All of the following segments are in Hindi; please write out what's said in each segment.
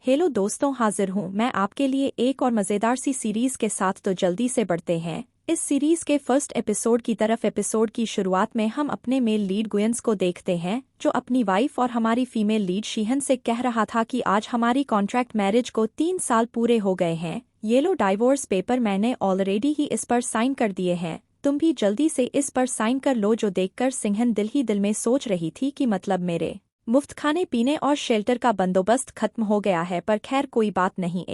हेलो दोस्तों, हाजिर हूँ मैं आपके लिए एक और मज़ेदार सी सीरीज़ के साथ। तो जल्दी से बढ़ते हैं इस सीरीज़ के फर्स्ट एपिसोड की तरफ। एपिसोड की शुरुआत में हम अपने मेल लीड गुयंस को देखते हैं, जो अपनी वाइफ और हमारी फीमेल लीड शीहन से कह रहा था कि आज हमारी कॉन्ट्रैक्ट मैरिज को 3 साल पूरे हो गए हैं। ये लो डाइवोर्स पेपर, मैंने ऑलरेडी ही इस पर साइन कर दिए हैं, तुम भी जल्दी से इस पर साइन कर लो। जो देखकर सिंहन दिल ही दिल में सोच रही थी कि मतलब मेरे मुफ्त खाने पीने और शेल्टर का बंदोबस्त खत्म हो गया है। पर खैर कोई बात नहीं,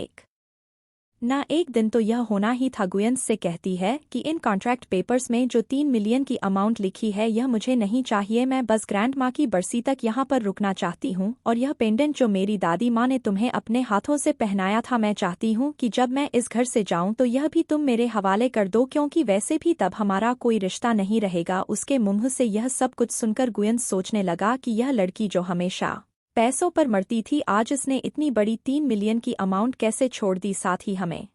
एक दिन तो यह होना ही था। गुयंस से कहती है कि इन कॉन्ट्रैक्ट पेपर्स में जो 3 मिलियन की अमाउंट लिखी है यह मुझे नहीं चाहिए। मैं बस ग्रैंड माँ की बरसी तक यहाँ पर रुकना चाहती हूँ, और यह पेंडेंट जो मेरी दादी माँ ने तुम्हें अपने हाथों से पहनाया था, मैं चाहती हूँ कि जब मैं इस घर से जाऊँ तो यह भी तुम मेरे हवाले कर दो, क्योंकि वैसे भी तब हमारा कोई रिश्ता नहीं रहेगा। उसके मुंह से यह सब कुछ सुनकर गुयंस सोचने लगा कि यह लड़की जो हमेशा पैसों पर मरती थी, आज इसने इतनी बड़ी 3 मिलियन की अमाउंट कैसे छोड़ दी। साथ ही हमें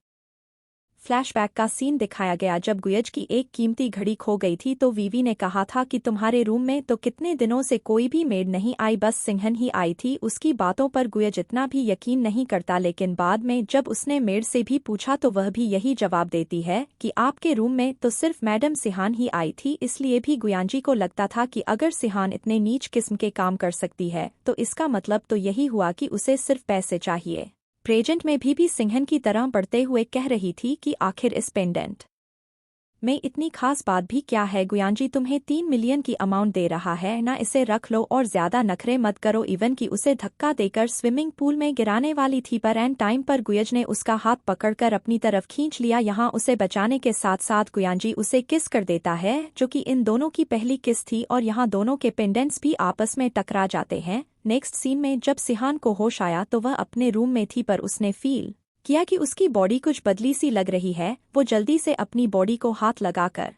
फ्लैशबैक का सीन दिखाया गया जब गुयज की एक कीमती घड़ी खो गई थी, तो वीवी ने कहा था कि तुम्हारे रूम में तो कितने दिनों से कोई भी मेड नहीं आई, बस सिंहन ही आई थी। उसकी बातों पर गुयज इतना भी यकीन नहीं करता, लेकिन बाद में जब उसने मेड से भी पूछा तो वह भी यही जवाब देती है कि आपके रूम में तो सिर्फ मैडम सिहान ही आई थी। इसलिए भी गुयांजी को लगता था कि अगर सिहान इतने नीच किस्म के काम कर सकती है तो इसका मतलब तो यही हुआ कि उसे सिर्फ पैसे चाहिए। प्रेजेंट में भी सिंहन की तरह बढ़ते हुए कह रही थी कि आखिर इस पेंडेंट में इतनी खास बात भी क्या है। गुयांजी तुम्हें 3 मिलियन की अमाउंट दे रहा है ना, इसे रख लो और ज्यादा नखरे मत करो। इवन कि उसे धक्का देकर स्विमिंग पूल में गिराने वाली थी, पर एंड टाइम पर गुयज ने उसका हाथ पकड़कर अपनी तरफ खींच लिया। यहाँ उसे बचाने के साथ साथ गुयांजी उसे किस कर देता है, जो कि इन दोनों की पहली किस थी, और यहाँ दोनों के पेंडेंट्स भी आपस में टकरा जाते हैं। नेक्स्ट सीन में जब सिहान को होश आया तो वह अपने रूम में थी, पर उसने फील किया कि उसकी बॉडी कुछ बदली सी लग रही है। वो जल्दी से अपनी बॉडी को हाथ लगाकर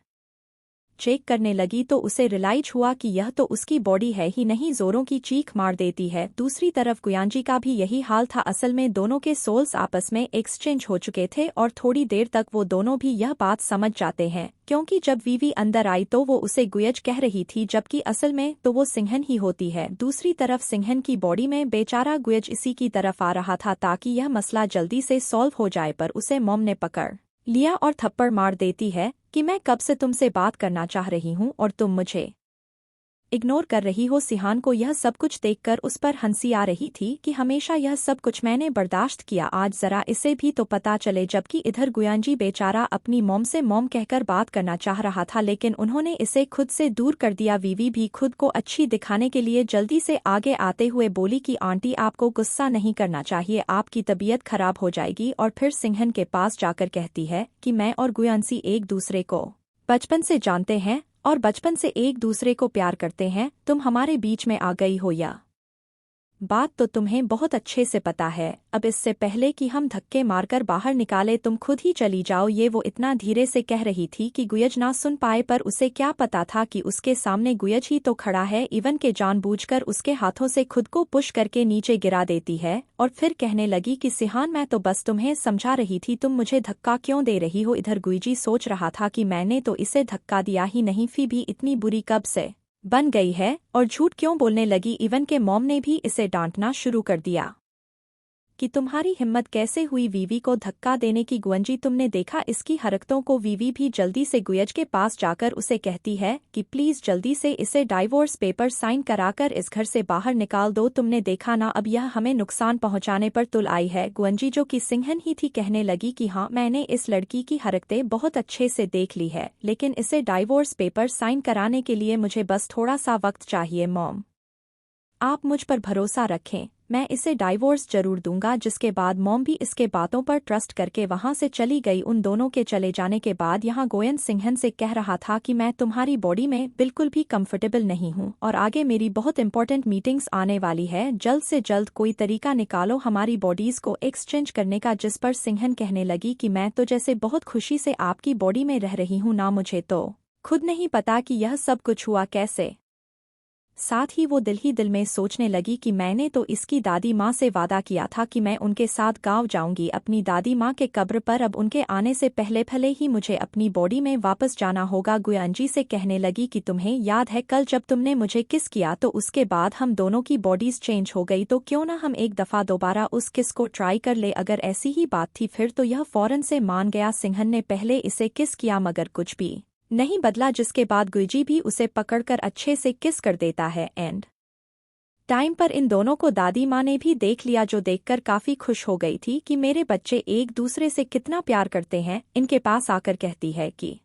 चेक करने लगी तो उसे रियलाइज हुआ कि यह तो उसकी बॉडी है ही नहीं। जोरों की चीख मार देती है। दूसरी तरफ गुयांजी का भी यही हाल था। असल में दोनों के सोल्स आपस में एक्सचेंज हो चुके थे, और थोड़ी देर तक वो दोनों भी यह बात समझ जाते हैं, क्योंकि जब वीवी अंदर आई तो वो उसे गुयज कह रही थी, जबकि असल में तो वो सिंहन ही होती है। दूसरी तरफ सिंहन की बॉडी में बेचारा गुयज इसी की तरफ आ रहा था ताकि यह मसला जल्दी से सॉल्व हो जाए, पर उसे मॉम ने पकड़ लिया और थप्पड़ मार देती है कि मैं कब से तुमसे बात करना चाह रही हूँ और तुम मुझे इग्नोर कर रही हो। सिहान को यह सब कुछ देखकर उस पर हंसी आ रही थी कि हमेशा यह सब कुछ मैंने बर्दाश्त किया, आज जरा इसे भी तो पता चले। जबकि इधर गुयांजी बेचारा अपनी मॉम से मॉम कहकर बात करना चाह रहा था, लेकिन उन्होंने इसे खुद से दूर कर दिया। वीवी भी खुद को अच्छी दिखाने के लिए जल्दी से आगे आते हुए बोली कि आंटी, आपको गुस्सा नहीं करना चाहिए, आपकी तबीयत खराब हो जाएगी। और फिर सिंहन के पास जाकर कहती है कि मैं और गुयांसी एक दूसरे को बचपन से जानते हैं और बचपन से एक दूसरे को प्यार करते हैं। तुम हमारे बीच में आ गई हो, या बात तो तुम्हें बहुत अच्छे से पता है। अब इससे पहले कि हम धक्के मारकर बाहर निकाले तुम खुद ही चली जाओ। ये वो इतना धीरे से कह रही थी कि गुयज ना सुन पाए, पर उसे क्या पता था कि उसके सामने गुयज ही तो खड़ा है। इवन के जानबूझकर उसके हाथों से खुद को पुश करके नीचे गिरा देती है, और फिर कहने लगी कि सिहान, मैं तो बस तुम्हें समझा रही थी, तुम मुझे धक्का क्यों दे रही हो। इधर गुयजी सोच रहा था कि मैंने तो इसे धक्का दिया ही नहीं, फिर भी इतनी बुरी कब से बन गई है और झूठ क्यों बोलने लगी। इवन के मॉम ने भी इसे डांटना शुरू कर दिया कि तुम्हारी हिम्मत कैसे हुई वीवी को धक्का देने की। गुयंजी, तुमने देखा इसकी हरकतों को। वीवी भी जल्दी से गुयज के पास जाकर उसे कहती है कि प्लीज जल्दी से इसे डाइवोर्स पेपर साइन कराकर इस घर से बाहर निकाल दो। तुमने देखा ना, अब यह हमें नुकसान पहुंचाने पर तुल आई है। गुयंजी, जो कि सिंहन ही थी, कहने लगी कि हाँ, मैंने इस लड़की की हरकतें बहुत अच्छे से देख ली है, लेकिन इसे डाइवोर्स पेपर साइन कराने के लिए मुझे बस थोड़ा सा वक्त चाहिए। मॉम, आप मुझ पर भरोसा रखें, मैं इसे डाइवोर्स जरूर दूंगा। जिसके बाद मॉम भी इसके बातों पर ट्रस्ट करके वहां से चली गई। उन दोनों के चले जाने के बाद यहाँ गोयन सिंहन से कह रहा था कि मैं तुम्हारी बॉडी में बिल्कुल भी कंफर्टेबल नहीं हूँ, और आगे मेरी बहुत इंपॉर्टेंट मीटिंग्स आने वाली है। जल्द से जल्द कोई तरीका निकालो हमारी बॉडीज को एक्सचेंज करने का। जिस पर सिंहन कहने लगी कि मैं तो जैसे बहुत खुशी से आपकी बॉडी में रह रही हूँ ना, मुझे तो खुद नहीं पता कि यह सब कुछ हुआ कैसे। साथ ही वो दिल ही दिल में सोचने लगी कि मैंने तो इसकी दादी माँ से वादा किया था कि मैं उनके साथ गाँव जाऊंगी अपनी दादी माँ के कब्र पर। अब उनके आने से पहले भले ही मुझे अपनी बॉडी में वापस जाना होगा। गुयांजी से कहने लगी कि तुम्हें याद है कल जब तुमने मुझे किस किया तो उसके बाद हम दोनों की बॉडीज चेंज हो गई, तो क्यों ना हम एक दफ़ा दोबारा उस किस को ट्राई कर ले। अगर ऐसी ही बात थी फिर तो यह फौरन से मान गया। सिंहन ने पहले इसे किस किया मगर कुछ भी नहीं बदला, जिसके बाद गुईजी भी उसे पकड़कर अच्छे से किस कर देता है। एंड टाइम पर इन दोनों को दादी माँ ने भी देख लिया, जो देखकर काफी खुश हो गई थी कि मेरे बच्चे एक दूसरे से कितना प्यार करते हैं। इनके पास आकर कहती है कि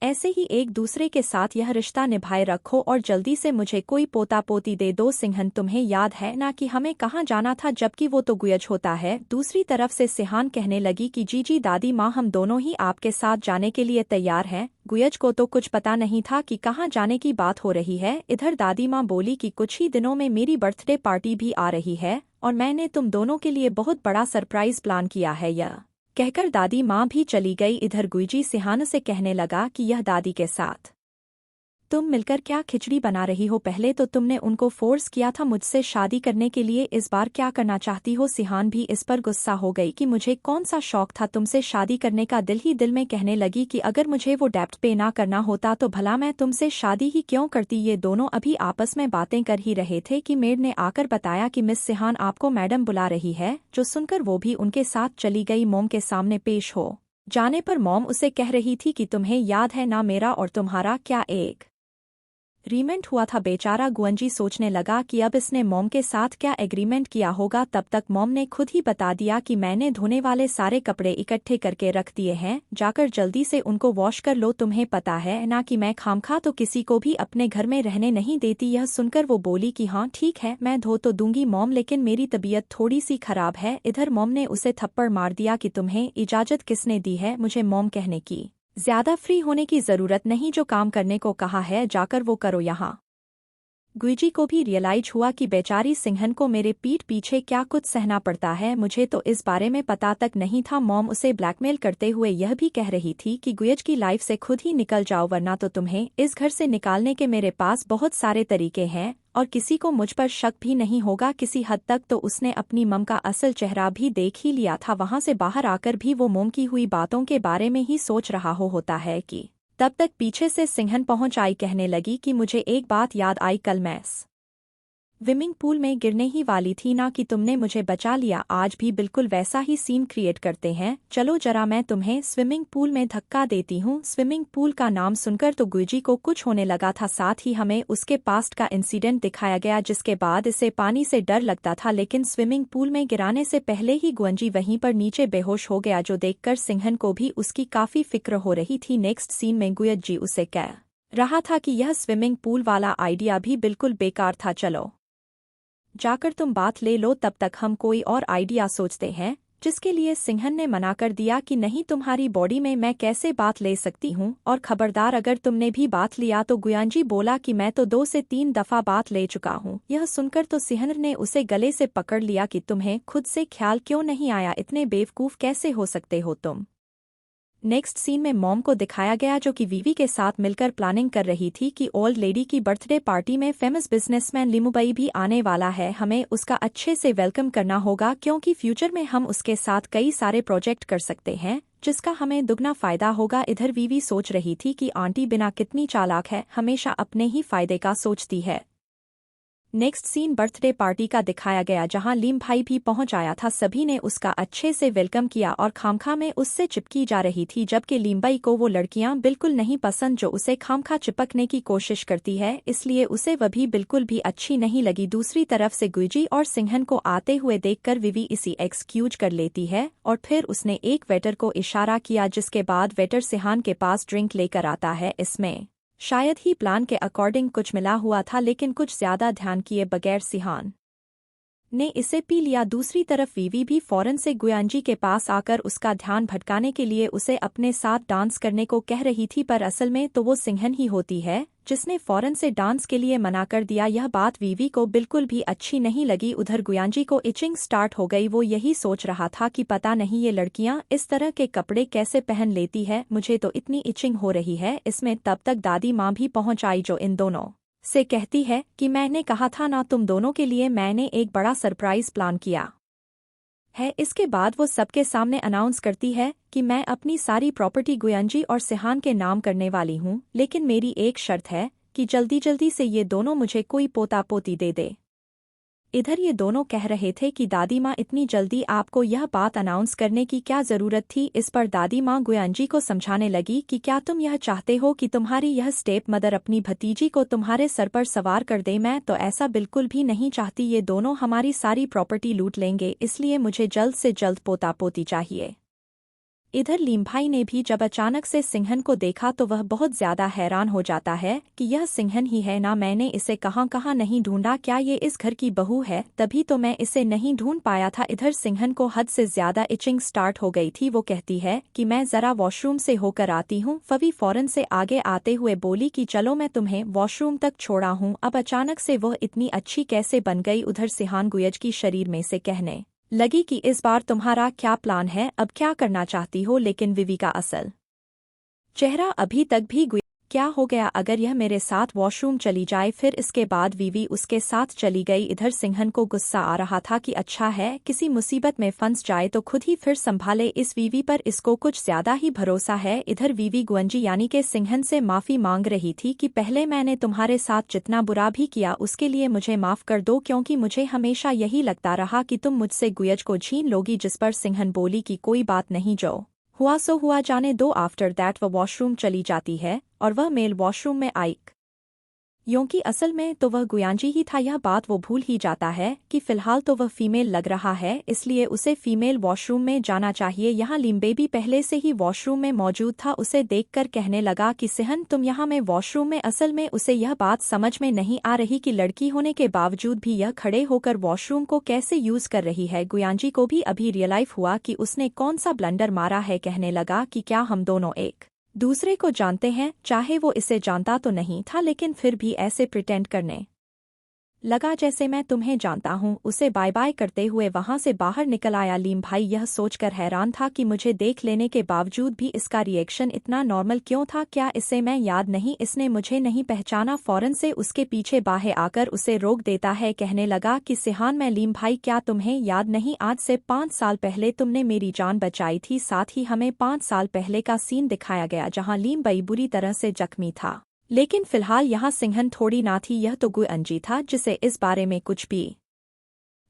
ऐसे ही एक दूसरे के साथ यह रिश्ता निभाए रखो और जल्दी से मुझे कोई पोता पोती दे दो। सिंहन तुम्हें याद है ना कि हमें कहाँ जाना था, जबकि वो तो गुयज होता है। दूसरी तरफ से सिहान कहने लगी कि जी दादी माँ, हम दोनों ही आपके साथ जाने के लिए तैयार हैं। गुयज को तो कुछ पता नहीं था कि कहाँ जाने की बात हो रही है। इधर दादी माँ बोली कि कुछ ही दिनों में मेरी बर्थडे पार्टी भी आ रही है और मैंने तुम दोनों के लिए बहुत बड़ा सरप्राइज प्लान किया है। यह कहकर दादी माँ भी चली गई। इधर गुईजी सिहान से कहने लगा कि यह दादी के साथ तुम मिलकर क्या खिचड़ी बना रही हो? पहले तो तुमने उनको फोर्स किया था मुझसे शादी करने के लिए, इस बार क्या करना चाहती हो? सिहान भी इस पर गुस्सा हो गई कि मुझे कौन सा शौक था तुमसे शादी करने का। दिल ही दिल में कहने लगी कि अगर मुझे वो डेब्ट पे ना करना होता तो भला मैं तुमसे शादी ही क्यों करती। ये दोनों अभी आपस में बातें कर ही रहे थे कि मेड ने आकर बताया कि मिस सिहान आपको मैडम बुला रही है, जो सुनकर वो भी उनके साथ चली गई। मोम के सामने पेश हो जाने पर मोम उसे कह रही थी कि तुम्हें याद है ना मेरा और तुम्हारा क्या एक एग्रीमेंट हुआ था। बेचारा गुंजी सोचने लगा कि अब इसने मोम के साथ क्या एग्रीमेंट किया होगा। तब तक मोम ने खुद ही बता दिया कि मैंने धोने वाले सारे कपड़े इकट्ठे करके रख दिए हैं, जाकर जल्दी से उनको वॉश कर लो। तुम्हें पता है ना कि मैं खामखा तो किसी को भी अपने घर में रहने नहीं देती। यह सुनकर वो बोली कि हाँ ठीक है, मैं धो तो दूंगी मोम, लेकिन मेरी तबीयत थोड़ी सी खराब है। इधर मोम ने उसे थप्पड़ मार दिया कि तुम्हें इजाजत किसने दी है मुझे मोम कहने की? ज्यादा फ्री होने की जरूरत नहीं, जो काम करने को कहा है जाकर वो करो। यहाँ गुईजी को भी रियलाइज हुआ कि बेचारी सिंहन को मेरे पीठ पीछे क्या कुछ सहना पड़ता है, मुझे तो इस बारे में पता तक नहीं था। मॉम उसे ब्लैकमेल करते हुए यह भी कह रही थी कि गुयज की लाइफ से खुद ही निकल जाओ, वरना तो तुम्हें इस घर से निकालने के मेरे पास बहुत सारे तरीके हैं और किसी को मुझ पर शक भी नहीं होगा। किसी हद तक तो उसने अपनी मम का असल चेहरा भी देख ही लिया था। वहां से बाहर आकर भी वो मोम की हुई बातों के बारे में ही सोच रहा होता है कि तब तक पीछे से सिंहन पहुंच आई। कहने लगी कि मुझे एक बात याद आई, कल मैं स्विमिंग पूल में गिरने ही वाली थी ना कि तुमने मुझे बचा लिया। आज भी बिल्कुल वैसा ही सीन क्रिएट करते हैं, चलो जरा मैं तुम्हें स्विमिंग पूल में धक्का देती हूँ। स्विमिंग पूल का नाम सुनकर तो गुईजी को कुछ होने लगा था, साथ ही हमें उसके पास्ट का इंसिडेंट दिखाया गया जिसके बाद इसे पानी से डर लगता था, लेकिन स्विमिंग पूल में गिराने से पहले ही गुंजी वहीं पर नीचे बेहोश हो गया, जो देखकर सिंहन को भी उसकी काफी फिक्र हो रही थी। नेक्स्ट सीन में गुयज जी उसे कह रहा था कि यह स्विमिंग पूल वाला आइडिया भी बिल्कुल बेकार था, चलो जाकर तुम बात ले लो, तब तक हम कोई और आइडिया सोचते हैं। जिसके लिए सिंहन ने मना कर दिया कि नहीं, तुम्हारी बॉडी में मैं कैसे बात ले सकती हूँ, और खबरदार अगर तुमने भी बात लिया तो। गुयांजी बोला कि मैं तो 2 से 3 दफा बात ले चुका हूँ। यह सुनकर तो सिंहन ने उसे गले से पकड़ लिया कि तुम्हें खुद से ख्याल क्यों नहीं आया, इतने बेवकूफ कैसे हो सकते हो तुम। नेक्स्ट सीन में मॉम को दिखाया गया जो कि वीवी के साथ मिलकर प्लानिंग कर रही थी कि ओल्ड लेडी की बर्थडे पार्टी में फेमस बिजनेसमैन लिमुबई भी आने वाला है, हमें उसका अच्छे से वेलकम करना होगा क्योंकि फ्यूचर में हम उसके साथ कई सारे प्रोजेक्ट कर सकते हैं जिसका हमें दुगना फायदा होगा। इधर वीवी सोच रही थी कि आंटी बिना कितनी चालाक है, हमेशा अपने ही फायदे का सोचती है। नेक्स्ट सीन बर्थडे पार्टी का दिखाया गया जहां लीम भाई भी पहुंच आया था। सभी ने उसका अच्छे से वेलकम किया और खामखा में उससे चिपकी जा रही थी, जबकि लीमबाई को वो लड़कियां बिल्कुल नहीं पसंद जो उसे खामखा चिपकने की कोशिश करती है, इसलिए उसे वह भी बिल्कुल भी अच्छी नहीं लगी। दूसरी तरफ से गुईजी और सिंहन को आते हुए देखकर विवी इसी एक्सक्यूज कर लेती है और फिर उसने एक वेटर को इशारा किया, जिसके बाद वेटर सिहान के पास ड्रिंक लेकर आता है। इसमें शायद ही प्लान के अकॉर्डिंग कुछ मिला हुआ था, लेकिन कुछ ज्यादा ध्यान किए बगैर सिहान ने इसे पी लिया। दूसरी तरफ वीवी भी फौरन से गुयांजी के पास आकर उसका ध्यान भटकाने के लिए उसे अपने साथ डांस करने को कह रही थी, पर असल में तो वो सिंहन ही होती है जिसने फौरन से डांस के लिए मना कर दिया। यह बात वीवी को बिल्कुल भी अच्छी नहीं लगी। उधर गुयांजी को इचिंग स्टार्ट हो गई, वो यही सोच रहा था कि पता नहीं ये लड़कियां इस तरह के कपड़े कैसे पहन लेती है, मुझे तो इतनी इचिंग हो रही है इसमें। तब तक दादी माँ भी पहुंच आई जो इन दोनों से कहती है कि मैंने कहा था ना तुम दोनों के लिए मैंने एक बड़ा सरप्राइज प्लान किया है। इसके बाद वो सबके सामने अनाउंस करती है कि मैं अपनी सारी प्रॉपर्टी गुयंजी और सिहान के नाम करने वाली हूँ, लेकिन मेरी एक शर्त है कि जल्दी जल्दी से ये दोनों मुझे कोई पोता पोती दे दे। इधर ये दोनों कह रहे थे कि दादी माँ इतनी जल्दी आपको यह बात अनाउंस करने की क्या जरूरत थी। इस पर दादी माँ गुयांजी को समझाने लगी कि क्या तुम यह चाहते हो कि तुम्हारी यह स्टेप मदर अपनी भतीजी को तुम्हारे सर पर सवार कर दे। मैं तो ऐसा बिल्कुल भी नहीं चाहती। ये दोनों हमारी सारी प्रॉपर्टी लूट लेंगे, इसलिए मुझे जल्द से जल्द पोता पोती चाहिए। इधर लीमभाई ने भी जब अचानक से सिंहन को देखा तो वह बहुत ज्यादा हैरान हो जाता है कि यह सिंहन ही है ना, मैंने इसे कहाँ कहाँ नहीं ढूंढा, क्या ये इस घर की बहू है? तभी तो मैं इसे नहीं ढूंढ पाया था। इधर सिंहन को हद से ज्यादा इचिंग स्टार्ट हो गई थी। वो कहती है कि मैं जरा वॉशरूम से होकर आती हूँ। फवी फौरन से आगे आते हुए बोली कि चलो मैं तुम्हें वॉशरूम तक छोड़ा हूँ। अब अचानक से वह इतनी अच्छी कैसे बन गई? उधर सिहान गुयज की शरीर में से कहने लगी कि इस बार तुम्हारा क्या प्लान है, अब क्या करना चाहती हो? लेकिन विवी का असल चेहरा अभी तक भी क्या हो गया अगर यह मेरे साथ वॉशरूम चली जाए? फिर इसके बाद विवी उसके साथ चली गई। इधर सिंहन को गुस्सा आ रहा था कि अच्छा है किसी मुसीबत में फंस जाए तो खुद ही फिर संभाले। इस विवी पर इसको कुछ ज्यादा ही भरोसा है। इधर विवी गुंजी यानी के सिंहन से माफी मांग रही थी कि पहले मैंने तुम्हारे साथ जितना बुरा भी किया उसके लिए मुझे माफ कर दो, क्योंकि मुझे हमेशा यही लगता रहा कि तुम मुझसे गुयज को छीन लोगी। जिस पर सिंहन बोली कि कोई बात नहीं, जो हुआ सो हुआ, जाने दो। आफ्टर दैट वह वॉशरूम चली जाती है और वह मेल वॉशरूम में आई क्योंकि असल में तो वह गुयांजी ही था। यह बात वो भूल ही जाता है कि फिलहाल तो वह फीमेल लग रहा है, इसलिए उसे फीमेल वॉशरूम में जाना चाहिए। यहाँ लिम्बेबी पहले से ही वॉशरूम में मौजूद था। उसे देखकर कहने लगा कि सिहन तुम यहाँ में वॉशरूम में। असल में उसे यह बात समझ में नहीं आ रही कि लड़की होने के बावजूद भी यह खड़े होकर वॉशरूम को कैसे यूज कर रही है। गुयांजी को भी अभी रियलाइज हुआ कि उसने कौन सा ब्लंडर मारा है। कहने लगा कि क्या हम दोनों एक दूसरे को जानते हैं? चाहे वो इसे जानता तो नहीं था, लेकिन फिर भी ऐसे प्रिटेंड करने लगा जैसे मैं तुम्हें जानता हूँ। उसे बाय बाय करते हुए वहां से बाहर निकल आया। लीम भाई यह सोचकर हैरान था कि मुझे देख लेने के बावजूद भी इसका रिएक्शन इतना नॉर्मल क्यों था? क्या इसे मैं याद नहीं? इसने मुझे नहीं पहचाना? फौरन से उसके पीछे बाहे आकर उसे रोक देता है। कहने लगा कि सिहान मैं लीम भाई, क्या तुम्हें याद नहीं? आज से 5 साल पहले तुमने मेरी जान बचाई थी। साथ ही हमें 5 साल पहले का सीन दिखाया गया जहाँ लीम बई बुरी तरह से जख्मी था, लेकिन फिलहाल यहाँ सिंहन थोड़ी ना थी, यह तो गुयंजी था जिसे इस बारे में कुछ भी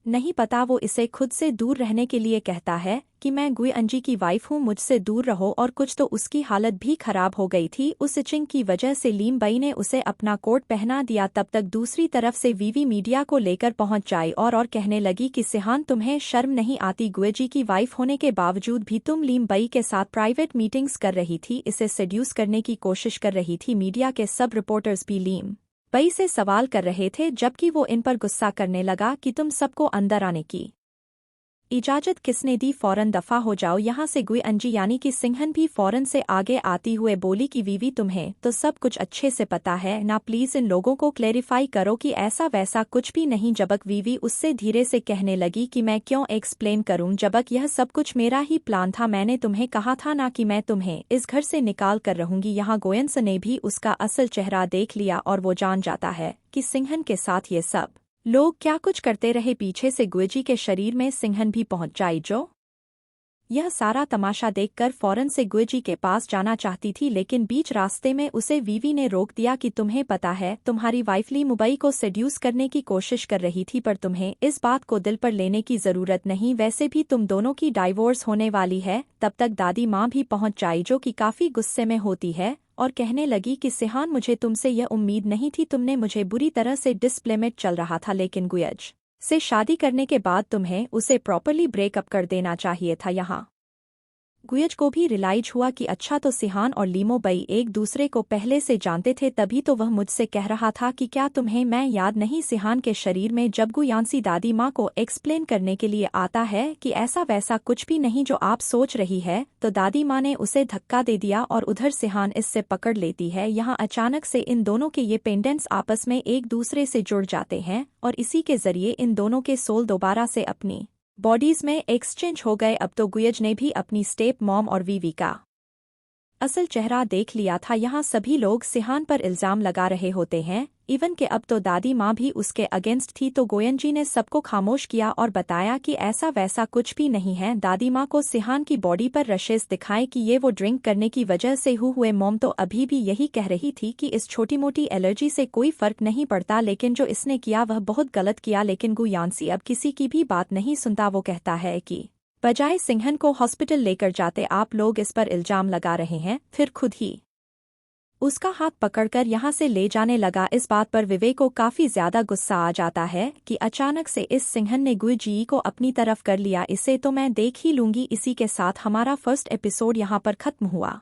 नहीं पता। वो इसे खुद से दूर रहने के लिए कहता है कि मैं गुयंजी की वाइफ हूँ, मुझसे दूर रहो। और कुछ तो उसकी हालत भी खराब हो गई थी। उस इचिंग की वजह से लीम बई ने उसे अपना कोट पहना दिया। तब तक दूसरी तरफ से वीवी मीडिया को लेकर पहुंच जाई और कहने लगी कि सिहान तुम्हें शर्म नहीं आती? गुयजी की वाइफ होने के बावजूद भी तुम लीम बई के साथ प्राइवेट मीटिंग्स कर रही थी, इसे सेड्यूस करने की कोशिश कर रही थी। मीडिया के सब रिपोर्टर्स भी लीम बई से सवाल कर रहे थे, जबकि वो इन पर गुस्सा करने लगा कि तुम सबको अंदर आने की इजाजत किसने दी? फौरन दफा हो जाओ यहाँ से। गुयंजी यानी कि सिंहन भी फौरन से आगे आती हुए बोली कि वीवी तुम्हें तो सब कुछ अच्छे से पता है ना, प्लीज इन लोगों को क्लेरिफाई करो कि ऐसा वैसा कुछ भी नहीं। जबक वीवी उससे धीरे से कहने लगी कि मैं क्यों एक्सप्लेन करूं, जबक यह सब कुछ मेरा ही प्लान था। मैंने तुम्हें कहा था ना कि मैं तुम्हें इस घर से निकाल कर रहूंगी। यहाँ गोयंस ने भी उसका असल चेहरा देख लिया और वो जान जाता है कि सिंहन के साथ ये सब लोग क्या कुछ करते रहे। पीछे से गुयजी के शरीर में सिंहन भी पहुंच जाई, जो यह सारा तमाशा देखकर फौरन से गुयजी के पास जाना चाहती थी, लेकिन बीच रास्ते में उसे वीवी ने रोक दिया कि तुम्हें पता है तुम्हारी वाइफ ली मुबई को सेड्यूस करने की कोशिश कर रही थी, पर तुम्हें इस बात को दिल पर लेने की जरूरत नहीं। वैसे भी तुम दोनों की डाइवोर्स होने वाली है। तब तक दादी माँ भी पहुंच जाई, जो कि काफी गुस्से में होती है और कहने लगी कि सिहान मुझे तुमसे यह उम्मीद नहीं थी, तुमने मुझे बुरी तरह से डिसप्लेमेट चल रहा था, लेकिन गुयज से शादी करने के बाद तुम्हें उसे प्रॉपरली ब्रेकअप कर देना चाहिए था। यहाँ गुयज को भी रियलाइज हुआ कि अच्छा तो सिहान और लीमो बई एक दूसरे को पहले से जानते थे, तभी तो वह मुझसे कह रहा था कि क्या तुम्हें मैं याद नहीं? सिहान के शरीर में जब गुयांसी दादी माँ को एक्सप्लेन करने के लिए आता है कि ऐसा वैसा कुछ भी नहीं जो आप सोच रही है, तो दादी माँ ने उसे धक्का दे दिया और उधर सिहान इससे पकड़ लेती है। यहाँ अचानक से इन दोनों के ये पेंडेंट्स आपस में एक दूसरे से जुड़ जाते हैं और इसी के जरिए इन दोनों के सोल दोबारा से अपनी बॉडीज में एक्सचेंज हो गए। अब तो गुयज ने भी अपनी स्टेप मॉम और वीवी का असल चेहरा देख लिया था। यहाँ सभी लोग सिहान पर इल्जाम लगा रहे होते हैं इवन के अब तो दादी माँ भी उसके अगेंस्ट थी। तो गोयन जी ने सबको खामोश किया और बताया कि ऐसा वैसा कुछ भी नहीं है। दादी माँ को सिहान की बॉडी पर रशेस दिखाए कि ये वो ड्रिंक करने की वजह से हुए। मॉम तो अभी भी यही कह रही थी कि इस छोटी मोटी एलर्जी से कोई फर्क नहीं पड़ता, लेकिन जो इसने किया वह बहुत गलत किया। लेकिन गु यान्सी अब किसी की भी बात नहीं सुनता। वो कहता है कि बजाय सिंहन को हॉस्पिटल लेकर जाते आप लोग इस पर इल्जाम लगा रहे हैं, फिर खुद ही उसका हाथ पकड़कर यहाँ से ले जाने लगा। इस बात पर विवेक को काफी ज्यादा गुस्सा आ जाता है कि अचानक से इस सिंहन ने गुई जी को अपनी तरफ कर लिया। इसे तो मैं देख ही लूंगी। इसी के साथ हमारा फर्स्ट एपिसोड यहाँ पर खत्म हुआ।